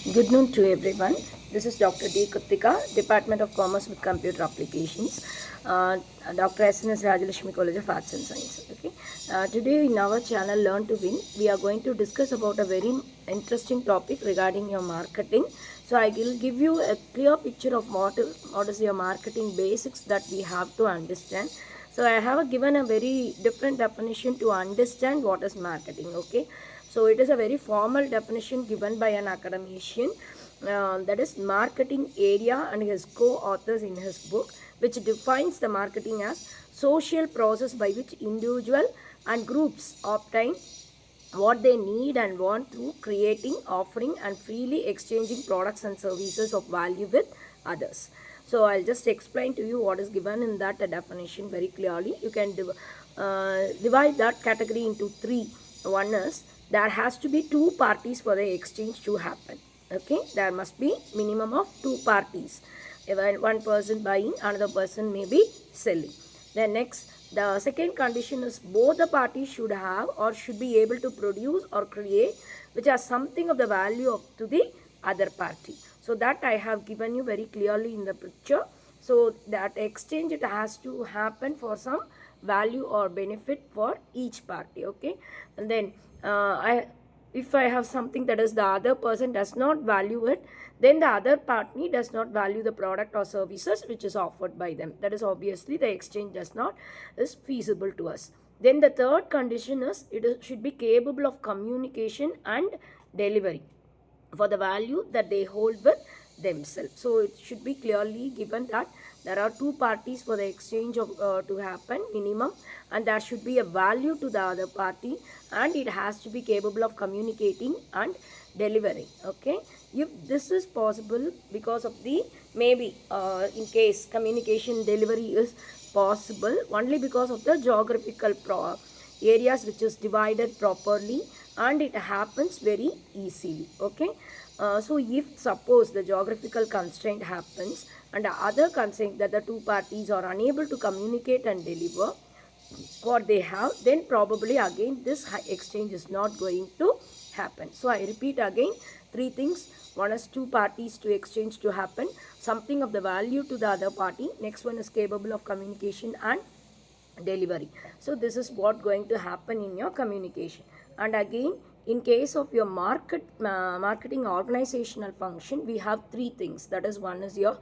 Good noon to everyone. This is Dr. D. Kuttika, Department of Commerce with Computer Applications, Dr. SNS Rajalakshmi College of Arts and Science. Okay. Today in our channel Learn to Win, we are going to discuss about a very interesting topic regarding your marketing. So I will give you a clear picture of what is your marketing basics that we have to understand. So I have given a very different definition to understand what is marketing. Okay. So it is a very formal definition given by an academician, that is marketing area, and his co-authors in his book, which defines the marketing as social process by which individual and groups obtain what they need and want through creating, offering, and freely exchanging products and services of value with others. So I'll just explain to you what is given in that definition very clearly. You can divide that category into three. One is there has to be two parties for the exchange to happen. Okay, there must be minimum of two parties. If one person buying, another person may be selling. Then next, the second condition is both the parties should have or should be able to produce or create which has something of the value of to the other party. So that I have given you very clearly in the picture. So that exchange, it has to happen for some value or benefit for each party. Okay, and then if I have something that is the other person does not value it, then the other party does not value the product or services which is offered by them. That is obviously the exchange does not is feasible to us. Then the third condition is should be capable of communication and delivery for the value that they hold with themselves. So it should be clearly given that there are two parties for the exchange of to happen minimum, and there should be a value to the other party, and it has to be capable of communicating and delivering. Okay, if this is possible because of the maybe in case communication delivery is possible only because of the geographical areas which is divided properly, and it happens very easily. Okay, so if suppose the geographical constraint happens and the other constraint that the two parties are unable to communicate and deliver what they have, then probably again this exchange is not going to happen. So I repeat again three things. One is two parties to exchange to happen, something of the value to the other party. Next one is capable of communication and delivery. So this is what going to happen in your communication. And again, in case of your marketing organizational function, we have three things. That is, one is your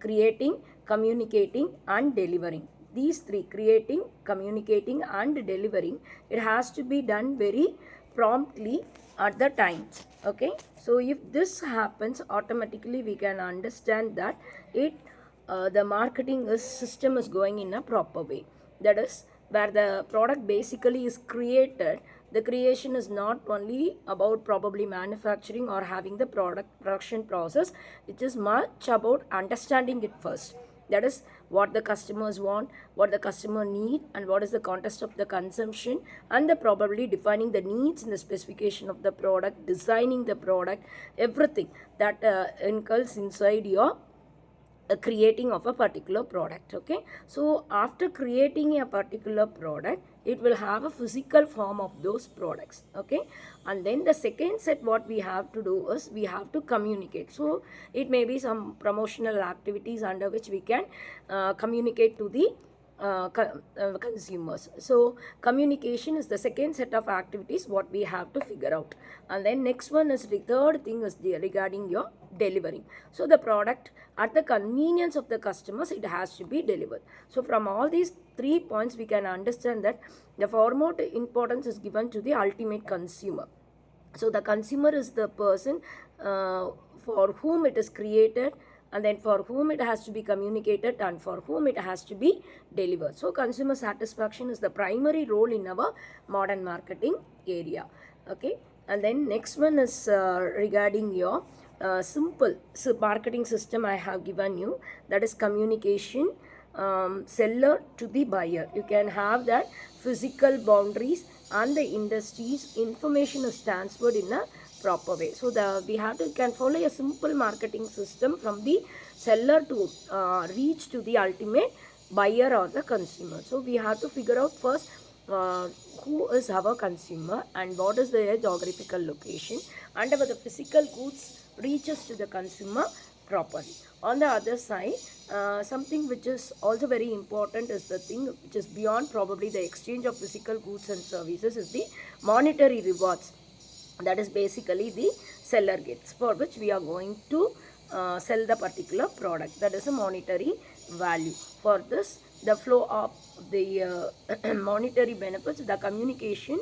creating, communicating, and delivering. These three, creating, communicating, and delivering, it has to be done very promptly at the time. Okay, so if this happens, automatically we can understand that the marketing system is going in a proper way. That is, where the product basically is created, the creation is not only about probably manufacturing or having the product production process. It is much about understanding it first. That is, what the customers want, what the customer need, and what is the context of the consumption, and the probably defining the needs and the specification of the product, designing the product, everything that includes inside your creating of a particular product. Okay, so after creating a particular product, it will have a physical form of those products. Okay, and then the second set what we have to do is we have to communicate. So it may be some promotional activities under which we can communicate to the consumers. So communication is the second set of activities what we have to figure out. And then next one is the third thing is regarding your delivering. So the product at the convenience of the customers, it has to be delivered. So from all these 3 points we can understand that the foremost importance is given to the ultimate consumer. So the consumer is the person for whom it is created, and then for whom it has to be communicated, and for whom it has to be delivered. So consumer satisfaction is the primary role in our modern marketing area. Okay, and then next one is regarding your simple marketing system I have given you. That is communication, seller to the buyer. You can have that physical boundaries and the industry's information is transferred in a proper way. So we have to can follow a simple marketing system from the seller to reach to the ultimate buyer or the consumer. So we have to figure out first who is our consumer and what is their geographical location, and about the physical goods reaches to the consumer properly. On the other side, something which is also very important is the thing which is beyond probably the exchange of physical goods and services is the monetary rewards. That is basically the seller gets, for which we are going to sell the particular product. That is a monetary value. For this, the flow of the monetary benefits, the communication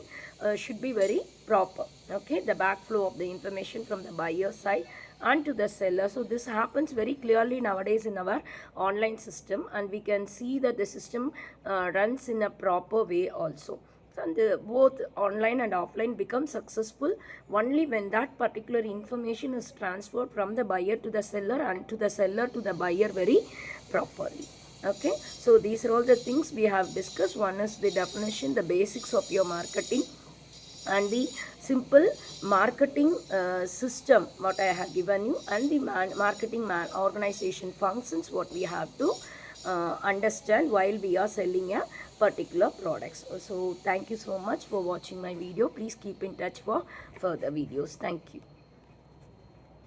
should be very proper. Okay, the backflow of the information from the buyer side and to the seller. So this happens very clearly nowadays in our online system, and we can see that the system runs in a proper way also. And both online and offline become successful only when that particular information is transferred from the buyer to the seller and to the seller to the buyer very properly. Okay, so these are all the things we have discussed. One is the definition, the basics of your marketing, and the simple marketing system what I have given you, and the marketing organization functions what we have to understand while we are selling a particular products. So thank you so much for watching my video. Please keep in touch for further videos. Thank you.